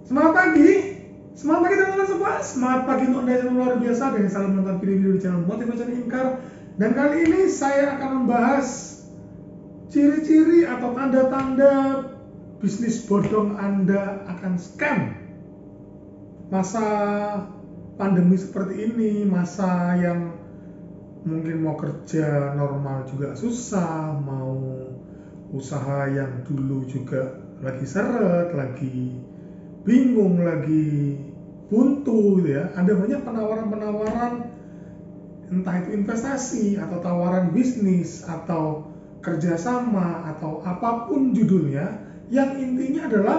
Semangat pagi, semangat pagi teman-teman semua. Semangat pagi untuk Anda yang luar biasa dan selalu menonton video-video di channel Motivation Inkar. Dan kali ini saya akan membahas ciri-ciri atau tanda-tanda bisnis bodong Anda akan scam. Masa pandemi seperti ini, masa yang mungkin mau kerja normal juga susah, mau usaha yang dulu juga lagi seret, lagi bingung, lagi buntu gitu ya. Ada banyak penawaran-penawaran, entah itu investasi atau tawaran bisnis atau kerjasama atau apapun judulnya, yang intinya adalah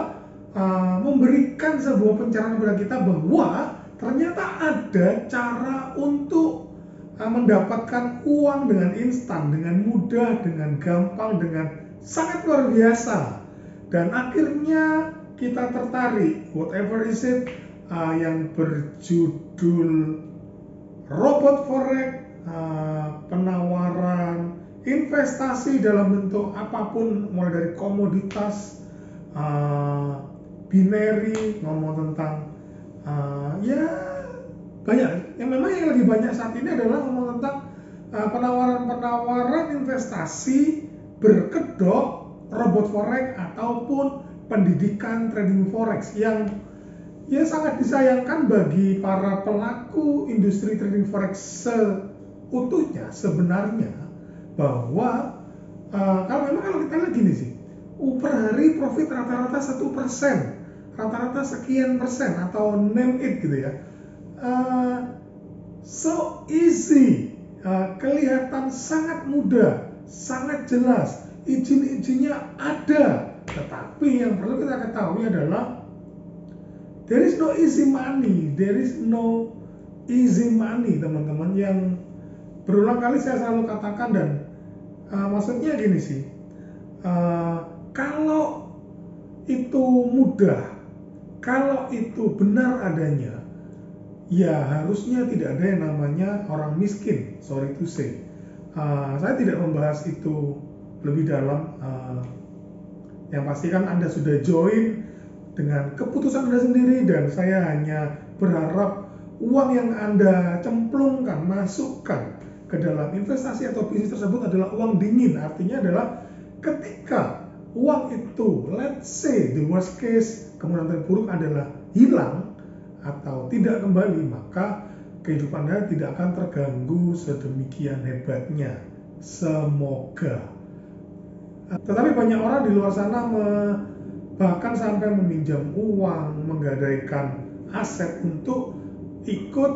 memberikan sebuah pencerahan kepada kita bahwa ternyata ada cara untuk mendapatkan uang dengan instan, dengan mudah, dengan gampang, dengan sangat luar biasa. Dan akhirnya kita tertarik, whatever is it, yang berjudul robot forex, penawaran investasi dalam bentuk apapun, mulai dari komoditas, binary, ngomong tentang ya banyak. Yang memang yang lebih banyak saat ini adalah ngomong tentang penawaran-penawaran investasi berkedok robot forex ataupun pendidikan trading forex yang ya sangat disayangkan bagi para pelaku industri trading forex seutuhnya sebenarnya, bahwa kalau kita lihat gini sih, per hari profit rata-rata 1%, rata-rata sekian persen atau name it gitu ya. So easy, kelihatan sangat mudah, sangat jelas, izin-izinnya ada. Tetapi yang perlu kita ketahui adalah there is no easy money, teman-teman. Yang berulang kali saya selalu katakan, dan maksudnya gini sih, kalau itu mudah, kalau itu benar adanya, ya harusnya tidak ada yang namanya orang miskin, sorry to say. Saya tidak membahas itu lebih dalam, yang pasti kan Anda sudah join dengan keputusan Anda sendiri, dan saya hanya berharap uang yang Anda cemplungkan, masukkan ke dalam investasi atau bisnis tersebut adalah uang dingin. Artinya adalah ketika uang itu, let's say the worst case, kemudian terburuk adalah hilang atau tidak kembali, maka kehidupan Anda tidak akan terganggu sedemikian hebatnya. Semoga. Tetapi banyak orang di luar sana bahkan sampai meminjam uang, menggadaikan aset untuk ikut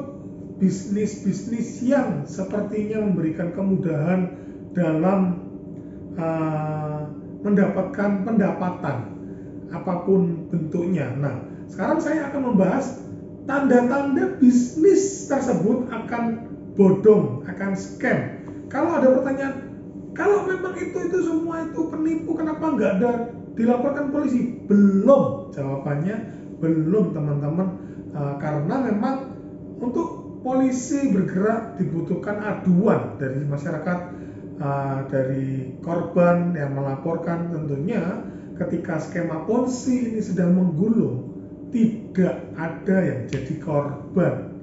bisnis-bisnis yang sepertinya memberikan kemudahan dalam mendapatkan pendapatan apapun bentuknya. Nah, sekarang saya akan membahas tanda-tanda bisnis tersebut akan bodong, akan scam. Kalau ada pertanyaan, kalau memang itu semua itu penipu, kenapa nggak ada dilaporkan polisi? Belum, jawabannya belum, teman-teman. Karena memang untuk polisi bergerak dibutuhkan aduan dari masyarakat, dari korban yang melaporkan. Tentunya ketika skema ponzi ini sedang menggulung, tidak ada yang jadi korban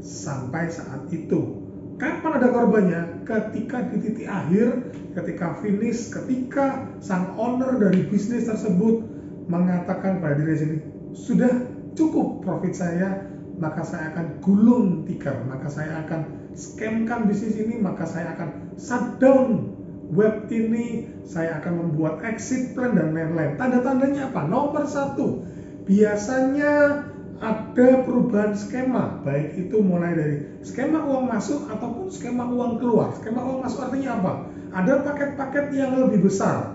sampai saat itu. Kapan ada korbannya? Ketika di titik akhir, ketika finish, ketika sang owner dari bisnis tersebut mengatakan pada diri sendiri, sudah cukup profit saya, maka saya akan gulung tikar, maka saya akan scamkan bisnis ini, maka saya akan shutdown web ini, saya akan membuat exit plan dan lain-lain. Tanda-tandanya apa? Nomor satu, biasanya ada perubahan skema, baik itu mulai dari skema uang masuk ataupun skema uang keluar. Skema uang masuk artinya apa? Ada paket-paket yang lebih besar.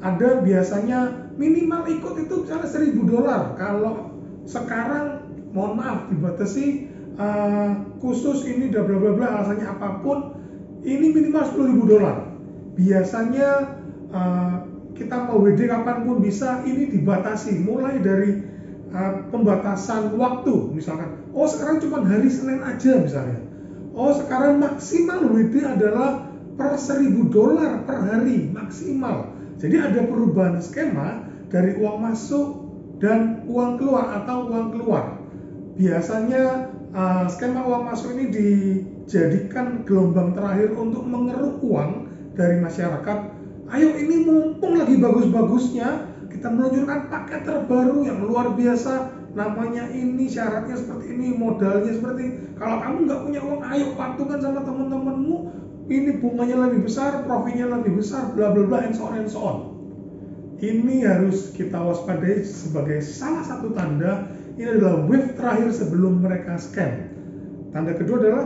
Ada biasanya minimal ikut itu misalnya $1.000. Kalau sekarang mohon maaf dibatasi, khusus ini bla bla bla bla, alasannya apapun, ini minimal $10.000. Biasanya kita mau WD kapanpun bisa, ini dibatasi mulai dari pembatasan waktu, misalkan sekarang cuma hari Senin aja misalnya, sekarang maksimal WD adalah per $1.000 per hari maksimal. Jadi ada perubahan skema dari uang masuk dan uang keluar atau uang keluar. Biasanya skema uang masuk ini dijadikan gelombang terakhir untuk mengeruk uang dari masyarakat. Ayo, ini mumpung lagi bagus-bagusnya, kita meluncurkan paket terbaru yang luar biasa, namanya ini, syaratnya seperti ini, modalnya seperti, kalau kamu nggak punya uang, ayo patungan sama teman-temanmu, ini bunganya lebih besar, profitnya lebih besar, bla bla bla, and so on and so on. Ini harus kita waspadai sebagai salah satu tanda ini adalah wave terakhir sebelum mereka scam. Tanda kedua adalah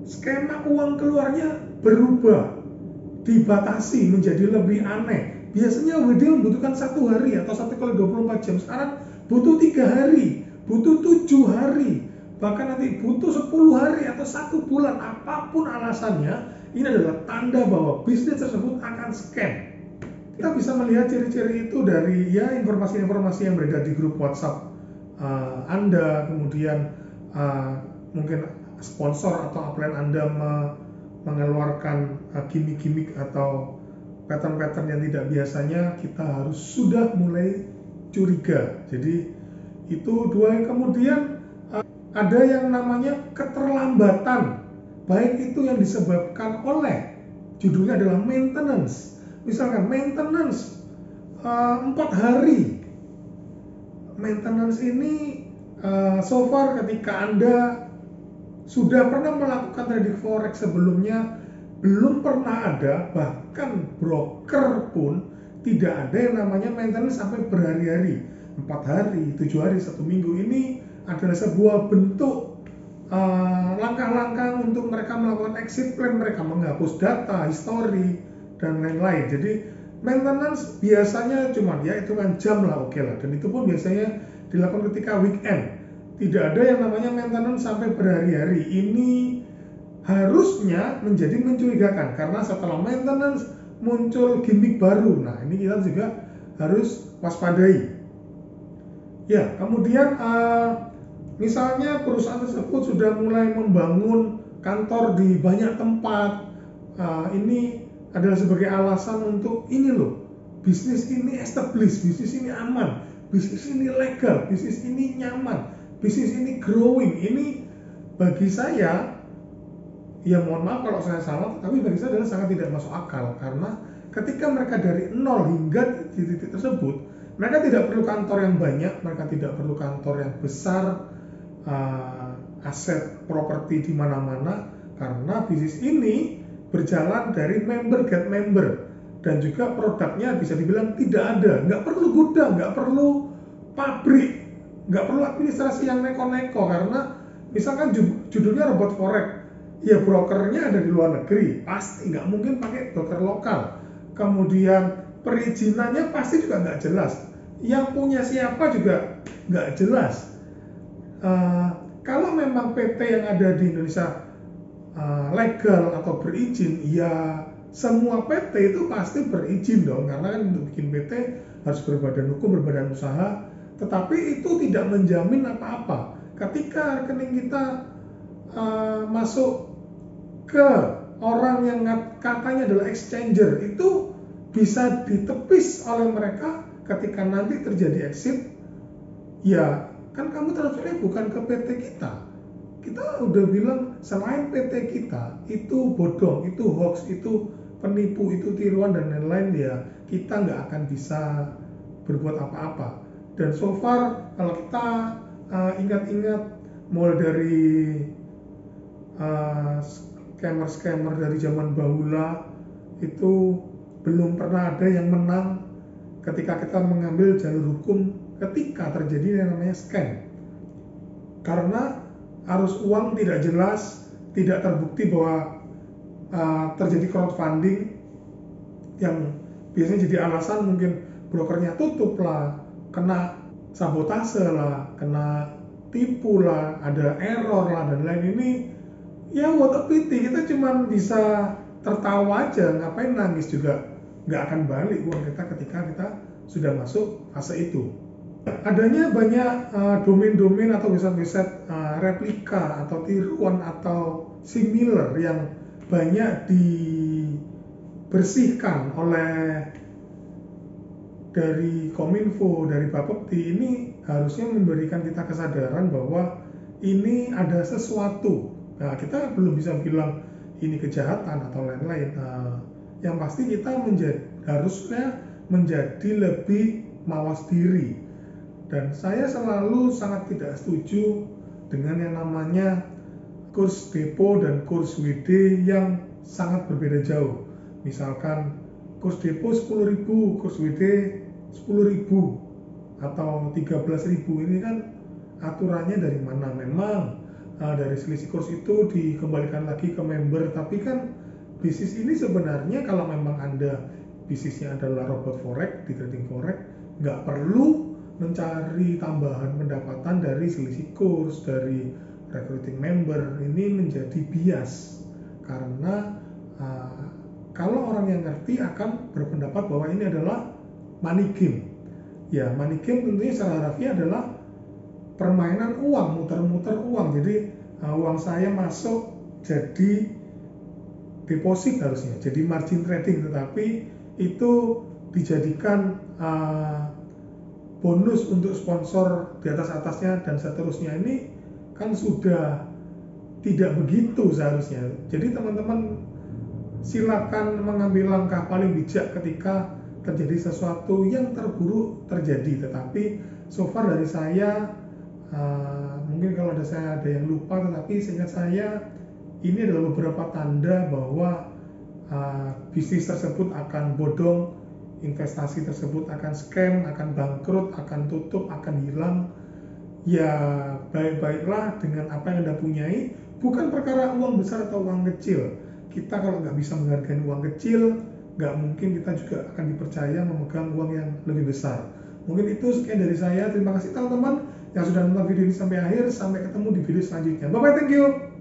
skema uang keluarnya berubah, dibatasi menjadi lebih aneh. Biasanya WD membutuhkan 1 hari atau 1 kali 24 jam, sekarang butuh 3 hari, butuh 7 hari, bahkan nanti butuh 10 hari atau 1 bulan. Apapun alasannya, ini adalah tanda bahwa bisnis tersebut akan scam. Kita bisa melihat ciri-ciri itu dari informasi-informasi yang beredar di grup WhatsApp Anda, kemudian mungkin sponsor atau upline Anda mengeluarkan gimmick-gimmick atau pattern-pattern yang tidak biasanya, kita harus sudah mulai curiga. Jadi itu dua. Kemudian ada yang namanya keterlambatan, baik itu yang disebabkan oleh judulnya adalah maintenance. Misalkan maintenance 4 hari. Maintenance ini so far ketika Anda sudah pernah melakukan trading forex sebelumnya, belum pernah ada, bahkan broker pun tidak ada yang namanya maintenance sampai berhari-hari, 4 hari, 7 hari, 1 minggu. Ini adalah sebuah bentuk langkah-langkah untuk mereka melakukan exit plan, mereka menghapus data, history, dan lain-lain. Jadi maintenance biasanya cuma hitungan jam lah, oke lah, dan itu pun biasanya dilakukan ketika weekend. Tidak ada yang namanya maintenance sampai berhari-hari. Ini harusnya menjadi mencurigakan karena setelah maintenance muncul gimmick baru. Nah, ini kita juga harus waspadai. Ya, kemudian misalnya perusahaan tersebut sudah mulai membangun kantor di banyak tempat. Ini adalah sebagai alasan untuk ini loh, bisnis ini established, bisnis ini aman, bisnis ini legal, bisnis ini nyaman, bisnis ini growing. Ini bagi saya, ya mohon maaf kalau saya salah, tapi bagi saya adalah sangat tidak masuk akal. Karena ketika mereka dari nol hingga di titik tersebut, mereka tidak perlu kantor yang banyak, mereka tidak perlu kantor yang besar, aset properti di mana-mana, karena bisnis ini berjalan dari member get member, dan juga produknya bisa dibilang tidak ada, nggak perlu gudang, nggak perlu pabrik, nggak perlu administrasi yang neko-neko. Karena misalkan judulnya robot forex, ya brokernya ada di luar negeri, pasti nggak mungkin pakai broker lokal. Kemudian perizinannya pasti juga nggak jelas, yang punya siapa juga nggak jelas. Kalau memang PT yang ada di Indonesia legal atau berizin, ya semua PT itu pasti berizin dong, karena kan untuk bikin PT harus berbadan hukum, berbadan usaha. Tetapi itu tidak menjamin apa-apa. Ketika rekening kita masuk ke orang yang katanya adalah exchanger, itu bisa ditepis oleh mereka ketika nanti terjadi exit. Ya kan kamu transfernya bukan ke PT kita. Kita udah bilang selain PT kita itu bodong, itu hoax, itu penipu, itu tiruan dan lain-lain, ya kita nggak akan bisa berbuat apa-apa. Dan so far kalau kita ingat-ingat mulai dari scammer-scammer dari zaman bahula, itu belum pernah ada yang menang ketika kita mengambil jalur hukum ketika terjadi yang namanya scam. Karena arus uang tidak jelas, tidak terbukti bahwa terjadi crowdfunding, yang biasanya jadi alasan mungkin brokernya tutup lah, kena sabotase lah, kena tipu lah, ada error lah, dan lain. Ini ya what a pity, kita cuma bisa tertawa aja, ngapain nangis juga, nggak akan balik uang kita ketika kita sudah masuk fase itu. Adanya banyak domain-domain atau website replika atau tiruan atau similar yang banyak dibersihkan oleh dari Kominfo, dari Bapepti ini harusnya memberikan kita kesadaran bahwa ini ada sesuatu. Nah, kita belum bisa bilang ini kejahatan atau lain-lain. Yang pasti kita harusnya menjadi lebih mawas diri. Dan saya selalu sangat tidak setuju dengan yang namanya kurs depo dan kurs WD yang sangat berbeda jauh. Misalkan kurs depo 10.000, kurs WD 10.000 atau 13.000, ini kan aturannya dari mana? Memang dari selisih kurs itu dikembalikan lagi ke member, tapi kan bisnis ini sebenarnya kalau memang Anda bisnisnya adalah robot forex, di trading forex, nggak perlu mencari tambahan pendapatan dari selisih kurs, dari recruiting member. Ini menjadi bias karena kalau orang yang ngerti akan berpendapat bahwa ini adalah money game. Ya, money game tentunya secara harfiah adalah permainan uang, muter-muter uang. Jadi uang saya masuk jadi deposit harusnya, jadi margin trading, tetapi itu dijadikan bonus untuk sponsor di atas-atasnya dan seterusnya. Ini kan sudah tidak begitu seharusnya. Jadi teman-teman silakan mengambil langkah paling bijak ketika terjadi sesuatu yang terburuk terjadi. Tetapi so far dari saya, mungkin kalau ada yang lupa, tetapi seingat saya ini adalah beberapa tanda bahwa bisnis tersebut akan bodong, investasi tersebut akan scam, akan bangkrut, akan tutup, akan hilang. Ya baik-baiklah dengan apa yang Anda punyai, bukan perkara uang besar atau uang kecil. Kita kalau nggak bisa menghargai uang kecil, nggak mungkin kita juga akan dipercaya memegang uang yang lebih besar. Mungkin itu sekian dari saya. Terima kasih teman-teman yang sudah nonton video ini sampai akhir. Sampai ketemu di video selanjutnya. Bye-bye, thank you.